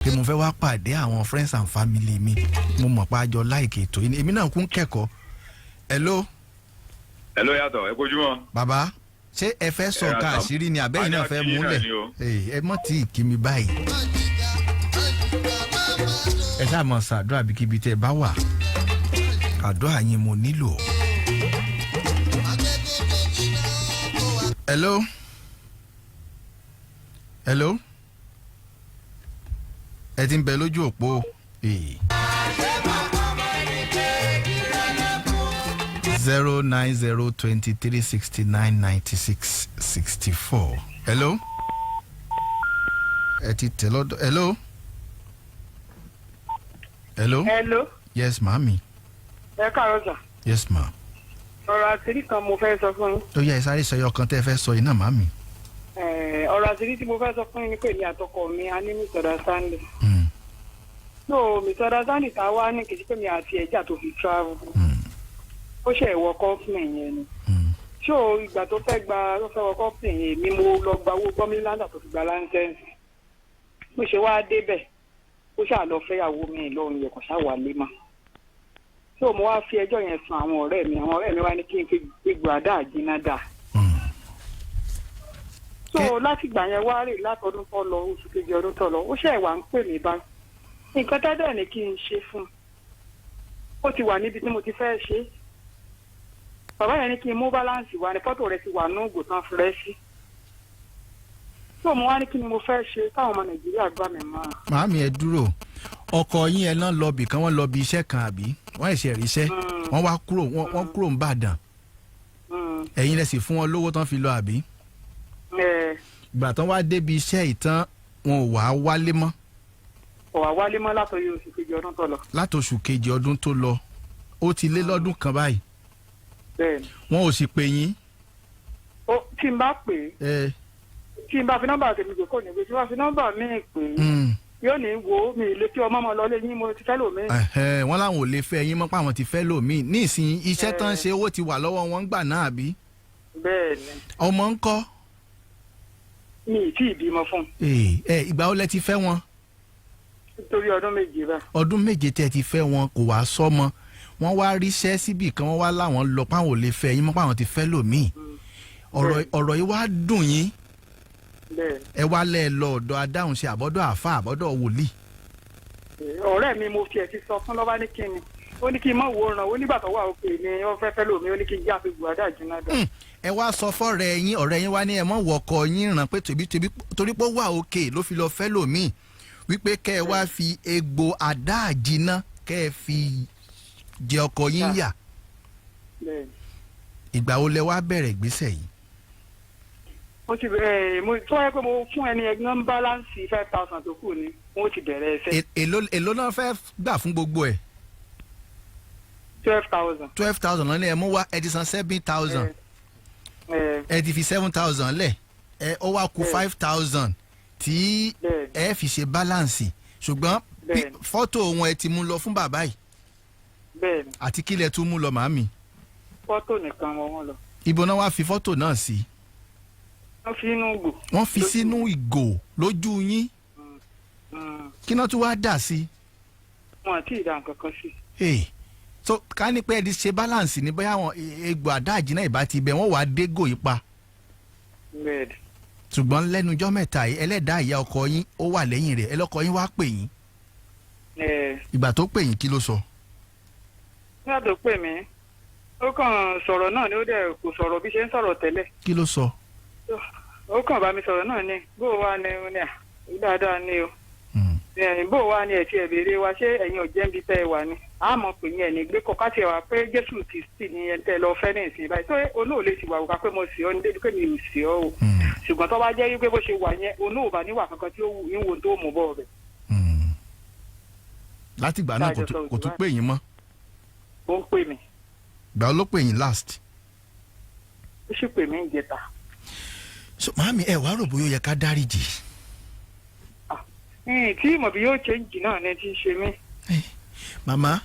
pé mo fẹ́ wá pàdé àwọn friends and family mi mo mọ̀ pé àjọ láìkè ètò yìí èmi náà kún kẹ́kọ̀ọ́. hello. hello Yato ẹ kojúmọ́. bàbá ṣé ẹ fẹ́ sọ ká àṣírí ni àbẹ́yìn náà fẹ́ múlẹ̀ ẹ mọ̀ tí kí mi báyìí. ẹ ṣáà mọ̀ ṣàdúrà bíkíbi tẹ́ ẹ bá wà àdúrà yín mo nílò. hello. hello. ẹ ti ń bẹ lójú òpó. 09023699664. hello. ẹ ti tẹ lọ́dọ̀. hello. hello. hello. yes maami. ẹ káàárọ̀ sà. yes ma. ọ̀rọ̀ àṣírí kan mo fẹ́ sọ fún yín. ó yẹ ìsáré sọ yọ kan tẹ́ ẹ fẹ́ sọ yìí náà maami. ọ̀rọ̀ àṣírí tí mo fẹ́ sọ fún yín ni pé ní àtọkọ mi a ní misunderstanding. so misunderstanding tá a wá ní kìí pé mi àti ẹ̀jà tó fi travel. ó ṣe ìwọ company yẹn ni. so ìgbà tó fẹ́ wọ company yẹn mi mo lọ gba owó gbọ́míláńdà tó fi gba láńsẹ́ǹsì. mo ṣe wá débẹ̀ ó ṣáà lọ fẹ́yàwó mi lọ́run yẹn kò ṣáà wà lé mọ́. so mo wá fi ẹjọ́ yẹn sùn àwọn ọ̀rẹ́ mi wá ní kí n fi gbégbó adajinna dà. so láti ìgbà yẹn wá rè látọdún tó lọ oṣù kejì ọdún tó lọ ó ṣe ìwà ń pè mí bá nǹkan tẹ́lẹ̀ ní kí n ṣe fún un ó ti wà níbi tí mo ti fẹ́ ṣe bàbá yẹn ní kí n mú balance wá ní fọ́tò rẹ̀ ti wà ní ògùn tán fúrẹ́ sí so mo wá ní kí ni mo fẹ́ ṣe káwọn ọmọ nàìjíríà gbà mí mọ́. màámi ẹ dúró ọkọ yín ẹ náà lọ bì kan wọ́n lọ bí iṣẹ́ kan àbí wọ́n ẹ̀ṣẹ̀ ríṣẹ́ wọ́n wá kúrò wọ́n kúrò ń bàdàn ẹ̀yin lẹ sì fún wọn lówó tán fi lọ àbí. ìgbà tán wá débi iṣẹ́ ìtàn wọn ò wá wálé mọ́. ò wá wálé mọ́ látọ̀rí oṣù kejì ọdún tó lọ. látòṣù kejì ọdún tó lọ ó ti lé lọ́dún kan báyìí. bẹ́ẹ̀ni. wọn ò sì pè yín. ó tí n bá pè é tí n bá fi nọ́mbà tèmi gbé kò ní gbé tí wọ́n fi nọ́mbà mi pè é yóò ní wo mi lè tí ọmọ ọmọ lọ lé yín mo ti fẹ́ lò mí. wọ́n láwọn ò lè fẹ́ yín mọ́ pé àwọn ti fẹ́ lò mí ní ìsìn iṣẹ́ tán ṣe owó ti wà lọ́wọ́ wọn gbà náà àbí. bẹ́ẹ̀ni. ọmọ ń kọ́. mi ì tí ì bímọ fún. ìgbà wo lẹ ti fẹ́ wọn. nítorí ọdún méje bá. ọdún méje tẹ́ ti fẹ́ wọn kò wá sọ́mọ wọ́n wá ríṣẹ́ síbì kan wọ́n wá láwọn lọ páwọn ò lè fẹ́ yín mọ́ páwọn ti fẹ́ lò mí. ọ̀rọ̀ yìí wá dùn yín. ẹ wá lẹ lọ ọ̀dọ̀ adáhùn ṣe àbọ̀dọ̀ àfa àbọ̀dọ̀ wòlíì. ọ̀rẹ́ mi mo fi ẹ̀ ti sọ fún lọ́ba ní kí ni ó ní kí n mọ̀ wo ràn ó nígbà tó wà òkè ni ó fẹ́ lómi ó ní kí n já fi gbọ́ adajinna dà. ẹ wá sọ fọ́rẹ́ yín ọ̀rẹ́ yín wá ní ẹ mọ̀ wọkọ̀ yín ràn pé torí pé ó wà òkè ló fi lọ fẹ́ lómi wípé kẹ́ ẹ wá fi egbo adajinna kẹ́ ẹ fi jẹ ọkọ yín yà. ìgbà wo lẹ wá bẹ̀rẹ̀ ìgbésẹ̀ yìí. mo ti bẹ̀rẹ̀ mo tó yẹ pé mo fún ẹni ẹgbẹ́ báláǹsì 5,000 tó kù ni mo ti bẹ̀rẹ̀ ẹsẹ̀. èló náà fẹ́ gbà fún gbogbo ẹ̀. 12,000. 12,000 lọ́nà ẹ̀ mú wá ẹ ti san 7,000 ẹ ti fi 7,000 lẹ̀ ẹ ó wá kù 5,000 tí ẹ fi ṣe báláǹsì ṣùgbọ́n fọ́tò wọn ẹ ti mú lọ fún bàbá yìí. bẹ́ẹ̀ni. àti kílẹ̀ tún mú lọ màámi. fọ́tò nìkan wọn lọ. ibo náà wá fi fọ́tò náà sí. wọ́n fi inú ìgò. wọ́n fi sínú ìgò lójú yín. kí náà tún wá dà sí. wọn àti ìdá nǹkan kan sí. so ká ní pé ẹ ti ṣe balance ní bóyá àwọn egbò adajinna ìbá ti bẹ wọ́n wàá dégò yìí pa. bẹ́ẹ̀ni. ṣùgbọ́n lẹ́nu ọjọ́ mẹ́ta yìí ẹlẹ́dàá ìyá ọkọ yín ó wà lẹ́yìn rẹ̀ ẹlọ́kọ yín wá pè yín. ìgbà tó pè yín kí ló sọ. nígbà tó pè mí ó kàn sọ̀rọ̀ náà ni ó dẹ̀ kò sọ̀rọ̀ bí ṣe ń sọ̀rọ̀ tẹ́lẹ̀. kí ló sọ. ó kàn bá mi sọ̀rọ̀ náà ni bó wà ní dáadáa ni o bó wà ní ẹ̀tí ẹ̀bẹ̀rẹ̀ wa ṣé ẹ̀yin ọ̀jẹ́ ń bi tẹ́ ẹ wà ni àmọ́ pè yín ẹ̀ní gbé kọ́ káṣí ẹ̀ wá pé Jésù Kristi ni ẹ̀ tẹ́ lọ fẹ́ ní ìsìn báyìí tó olóòlè ti wà wò ká pé mo sì ọ́ ní dédé pé mi ò sì ọ́ o ṣùgbọ́n tó bá jẹ́ wípé bó ṣe wà yẹn olóòbá níwà kankan tí ó wù yín wo tó mú bọ́ rẹ̀. láti ìgbà náà kò tún pè yín mọ́. ó ń pè mí. ìgbà ló pè yín last. ó sì pè mí ìjẹta. so màámi ẹ wàá rò bóyá ó yẹ ká dáríjì. tí ìmọ̀ bí yóò change náà ni ti ṣe mí. màmá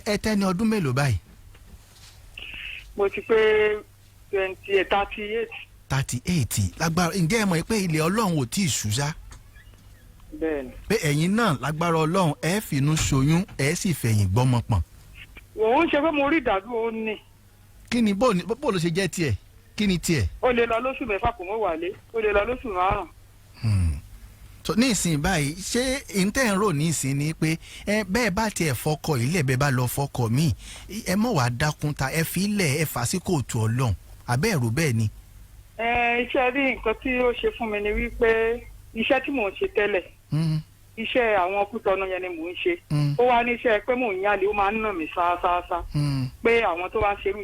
ẹ tẹ́ni ọdún mélòó báyìí. mo ti pé 38. 38 lágbára ǹjẹ́ ẹ mọ̀ pé ilẹ̀ Ọlọ́run ò tí ì ṣú ṣá. bẹ́ẹ̀ni. pé ẹ̀yin náà lágbára Ọlọ́run ẹ fìnú ṣoyún ẹ sì fẹ̀yìn gbọ́mọ pọ̀n. òun ṣe pé mo rí ìdádúró ní. kí ni bó ló ṣe jẹ́ tiẹ̀ kí ni tiẹ̀. ó lè lọ lóṣù 6 kò mọ́ wálé ó lè lọ lóṣù 5. so ní ìsìn báyìí ṣé ìtẹ́ ń rò ní ìsìn ni pé bẹ́ẹ̀ bá tiẹ̀ fọkọ ilẹ̀ bẹ́ẹ̀ bá lọ fọkọ míì ẹ mọ̀ wá dákun ta ẹ fi ilẹ̀ ẹ fà sí kóòtù Ọlọ́run àbẹ́ ẹ̀rù bẹ́ẹ̀ ni. iṣẹ́ rí nǹkan tí ó ṣe fún mi ni wípé iṣẹ́ tí mò ń ṣe tẹ́lẹ̀ iṣẹ́ àwọn kútọ́nù yẹn ni mò ń ṣe ó wá ní iṣẹ́ pé mò ń yálé ó máa ń nà mí sáásáásá pé àwọn tó wá ń ṣerú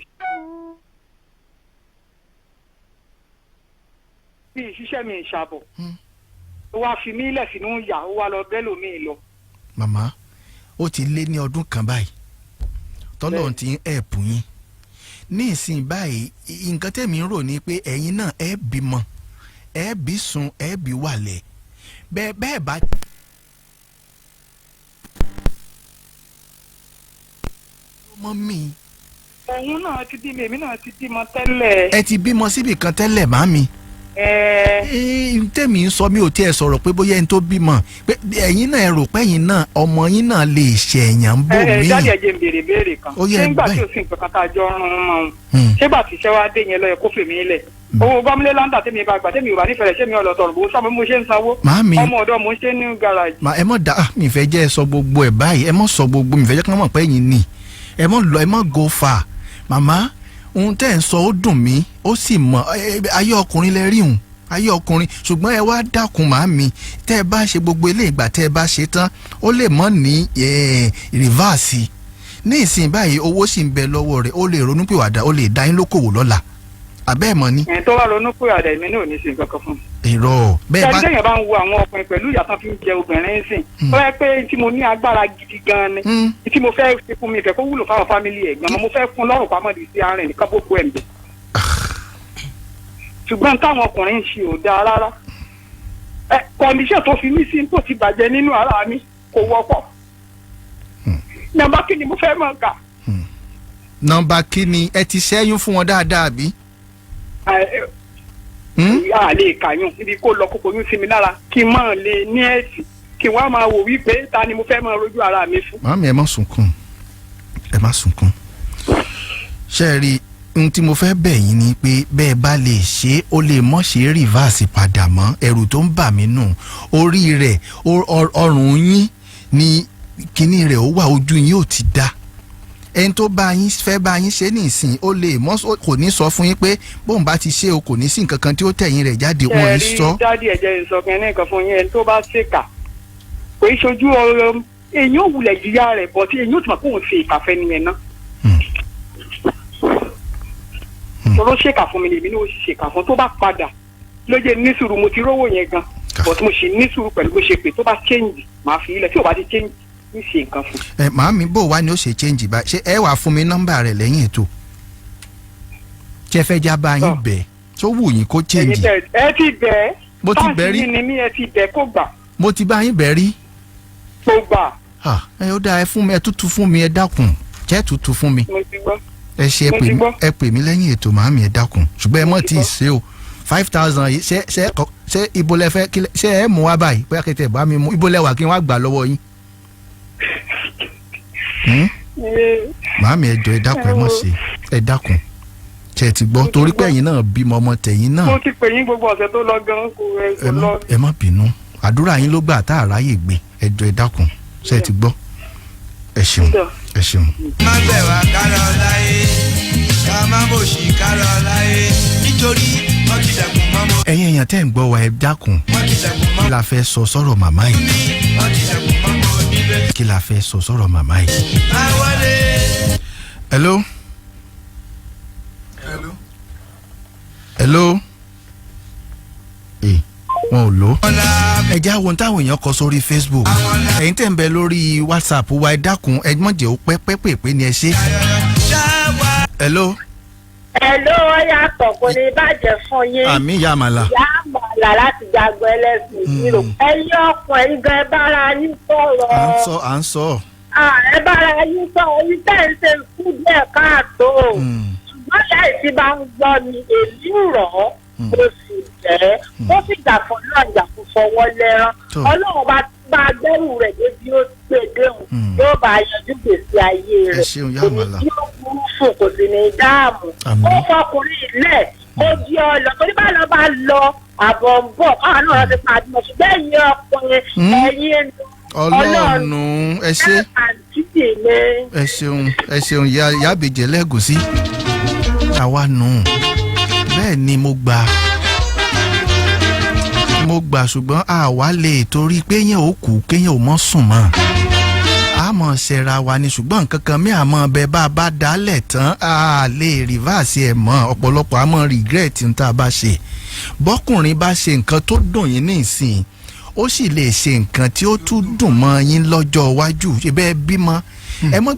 bí ìṣiṣẹ́ mi ìṣàbọ̀ ó wá fi mí lẹ̀ sínú ìyà ó wá lọ bẹ́ẹ̀ lómi lọ. màmá ó ti lé ní ọdún kan báyìí tọ́lọ́run ti ń ẹ̀pù yín ní ìsìn báyìí nǹkan tẹ̀mí ń rò ní pé ẹ̀yin náà ẹ bímọ ẹ bí sùn ẹ bí wàlẹ̀ bẹ́ẹ̀ bá. ọmọ mi. ẹ̀yin náà ti bímọ èmi náà ti bímọ tẹ́lẹ̀. ẹ ti bímọ síbì kan tẹ́lẹ̀ màmí. tẹ̀mí ń sọ mi ò tiẹ̀ sọ̀rọ̀ pé bóyá ẹni tó bímọ pé ẹ̀yin náà ẹ rò pé ẹ̀yin náà ọmọ yín náà lè ṣẹ̀yàn ń bò mí. jáde ẹ̀jẹ̀ ń béèrè béèrè kan ṣé ń gbà tí o sì ń pẹ́ kátà jọ ń rún mọ́ ọ́n ṣé gbà tí iṣẹ́ wa dé yẹn lọ yẹ kó fèmí lẹ̀ owó gbọ́mílẹ̀ láńdà tẹ́mi bá gbà tẹ́mi ò bá nífẹ̀ẹ́ ṣé mi ò lọ tọrọ bó sábà mo ṣe ń sanwó ọmọ ọ̀dọ́ mo ń ṣe ní garaajì. ẹ mọ̀ dá mi fẹ́ jẹ́ ẹ sọ gbogbo ẹ̀ báyìí ẹ mọ̀ sọ gbogbo mi fẹ́ jẹ́ kí wọ́n mọ̀ pé ẹ̀yin ni ẹ mọ̀ lọ ẹ mọ̀ go far màmá ohun tẹ́ ẹ̀ ń sọ ó dùn mí ó sì mọ̀ ayé ọkùnrin lẹ rí hùn ayé ọkùnrin ṣùgbọ́n ẹ wá dákun màmí tẹ́ ẹ bá ṣe gbogbo ilé ìgbà tẹ́ ẹ bá ṣe tán ó lè mọ̀ ní rìvásì ní ìsìn báyìí owó sì ń bẹ lọ́wọ́ rẹ̀ ó lè ronúpìwàdà ó lè dá yín lókòwò lọ́la àbẹ́ ẹ̀ mọ̀ ni. ẹ̀ tó wá ronúpìwàdà èmi náà ò ní sí nǹkan kan fún mi. èrò bẹ́ẹ̀ bá tẹ́lẹ̀ bá ń wo àwọn ọkùnrin pẹ̀lú ìyàtọ̀ fi ń jẹ obìnrin ń sìn ó yẹ pé tí mo ní agbára gidi gan ni tí mo fẹ́ fi fún mi ìfẹ́ kó wúlò fáwọn fámìlì ẹ̀ gan mo fẹ́ fún lọ́rùn pamọ́ di sí arìn nìkan gbogbo ẹ̀ ń bẹ̀. ṣùgbọ́n táwọn ọkùnrin ń ṣe ò dáa rárá kọ̀ǹdíṣẹ̀ tó fi mí sí tó ti bàjẹ́ nínú ara mi kò wọ́pọ̀ nọ́mbà kí ni mo fẹ́ mọ̀ ká. nọ́mbà kí ni ẹ ti ṣẹ́yún fún wọn dáadáa bí. a lè kàyún níbi kó lọ kókó yún sí mi lára kí n máa lè ní ẹ̀sìn kí n wá máa wò wípé ta ni mo fẹ́ máa rojú ara mi fún. màmí ẹ má sunkún ṣe é rí ohun tí mo fẹ́ bẹ̀ yín ni pé bẹ́ẹ̀ bá lè ṣe ó lè mọ̀ ṣe rìvásì padà mọ́ ẹ̀rù tó ń bà mí nù orí rẹ̀ ọrùn yín ni kinní rẹ̀ ó wà ojú yín ò ti dá ẹni tó bá yín fẹ́ bá yín ṣe nísìn ó lè mọ́ kò ní sọ fún yín pé bóun bá ti ṣe o kò ní sí nǹkan kan tí ó tẹ̀yìn rẹ̀ jáde wọ́n yín sọ. ṣe rí dáàdi ẹ̀jẹ̀ ìsọ̀kan ní nǹkan fún yín ẹni tó bá ṣèkà kò í ṣojú ọ̀rọ̀ èyí ò wulẹ̀ jìyà rẹ̀ bọ̀ tí èyí ò tún mọ̀ pé òun ṣe ìkàfẹ́ nìyẹn náà. tọ́lọ́ ṣèkà fún mi lèmi ní o sì ṣèkà fún tó bá padà lóye ní sùúrù mo ti rówó yẹn gan but mo sì ní sùúrù pẹ̀lú bó ṣe pé tó bá change màá fi ilẹ̀ tí ò bá ti change ní ṣe nǹkan fún. màámi bò wá ni ó ṣe change báyìí ṣé ẹ wàá fún mi nọ́mbà rẹ̀ lẹ́yìn ètò ṣé ẹ fẹ́ já bá yín bẹ̀ tó wù yín kó change. ẹ ti bẹ̀ mo ti bẹ̀ rí táàsì ni mí ẹ ti bẹ̀ kó gbà. mo ti bá yín bẹ̀ rí. kó gbà. ẹ ó dáa ẹ fún mi ẹ tútù fún mi ẹ dákun jẹ́ tútù fún mi. mo ti gbọ́. ẹ ṣe ẹ pè mí lẹ́yìn ètò màámi ẹ dákun ṣùgbọ́n ẹ mọ̀ tí ì ṣe o 5,000 yìí ṣe ibo lẹ fẹ́ ṣe ẹ mú wá báyìí bóyá kẹtẹ bá mi mú ibo lẹ wà kí n wá gbà lọ́wọ́ yín. màámi ẹ jọ̀ọ́ ẹ dákun ẹ mọ̀ ṣe ẹ dákun ṣe ti gbọ́ torí pé ẹ̀yin náà bímọ ọmọ tẹ̀yin náà. mo ti pè yín gbogbo ọ̀sẹ̀ tó lọ gan kò lọ. ẹ má bínú àdúrà yín ló gbà tá a ráyè gbé ẹ jọ̀ọ́ ẹ dákun ṣe ti gbọ́ ẹ ṣeun ẹ ṣeun. má gbẹ̀wà kárọ̀ láyé ká má bòṣì kárọ̀ láyé nítorí wọ́n ti dẹ̀kun mọ́mọ́. ẹ̀yin èèyàn tẹ́ ń gbọ́ wa ẹ dákun kí la fẹ́ sọ sọ́rọ̀ màmá yìí wọ́n ti dẹ̀kun mọ́mọ́ nílé. kí la fẹ́ sọ sọ́rọ̀ màmá yìí. àwọlé. hello. hello. wọn ò lò. ẹ já wo táwọn èèyàn kọ sórí Facebook ẹ̀yin tẹ́ ń bẹ lórí WhatsApp wa ẹ dákun ẹ mọ̀jẹ̀ ó pẹ́ ni ẹ ṣe. hello. hello Oyato kò ní bàjẹ́ fún yín. àmì ìyá àmàlà. ìyá àmàlà láti Jàgbọ́ ẹlẹ́sìn ìrò. ẹ̀yin ọkùnrin gan ẹ bára yín sọ̀rọ̀. à ń sọ. ẹ bára yín sọ̀rọ̀ yín tẹ̀ ń ṣe fún díẹ̀ káàtó. ṣùgbọ́n láì sí bá ń gbọ́ ni èmi rọ̀ ọ́ mo sì jẹ́ ó sì jà fún náà jà fún fọwọ́ lẹ́rán ọlọ́run bá gbẹ́rù rẹ̀ débi ó gbé déhùn yóò bá yanjú gbèsè ayé rẹ̀ èmi tí ó burú fún kò sì ní dáàmú ó fọkùnrin ilẹ̀ ó jí ọ lọ torí bá lọ àbọ̀ ń bọ̀ káwọn náà ti pàdé mọ̀ ṣùgbọ́n ẹ̀yin ọkùnrin ẹ̀yin ọlọ́run ẹ ṣé ẹ ṣeun ìyá àbèjẹ́ lẹ́gùsí àwa nù bẹ́ẹ̀ ni mo gbà ṣùgbọ́n àwa lè torí pé yẹn ò kú kéyàn ò mọ́ sùn mọ́ a mọ̀ ṣẹ̀ra wa ni ṣùgbọ́n nǹkan kan mi àmọ́ bẹ bá a bá dálẹ̀ tán a lè rìvásì ẹ̀ mọ́ ọ̀pọ̀lọpọ̀ a mọ̀ regret n tá a bá ṣe bọ́kùnrin bá ṣe nǹkan tó dùn yín nísìnyí ó sì lè ṣe nǹkan tí ó tún dùn mọ́ yín lọ́jọ́ iwájú ṣe bẹ́ẹ̀ bímọ ẹ mọ́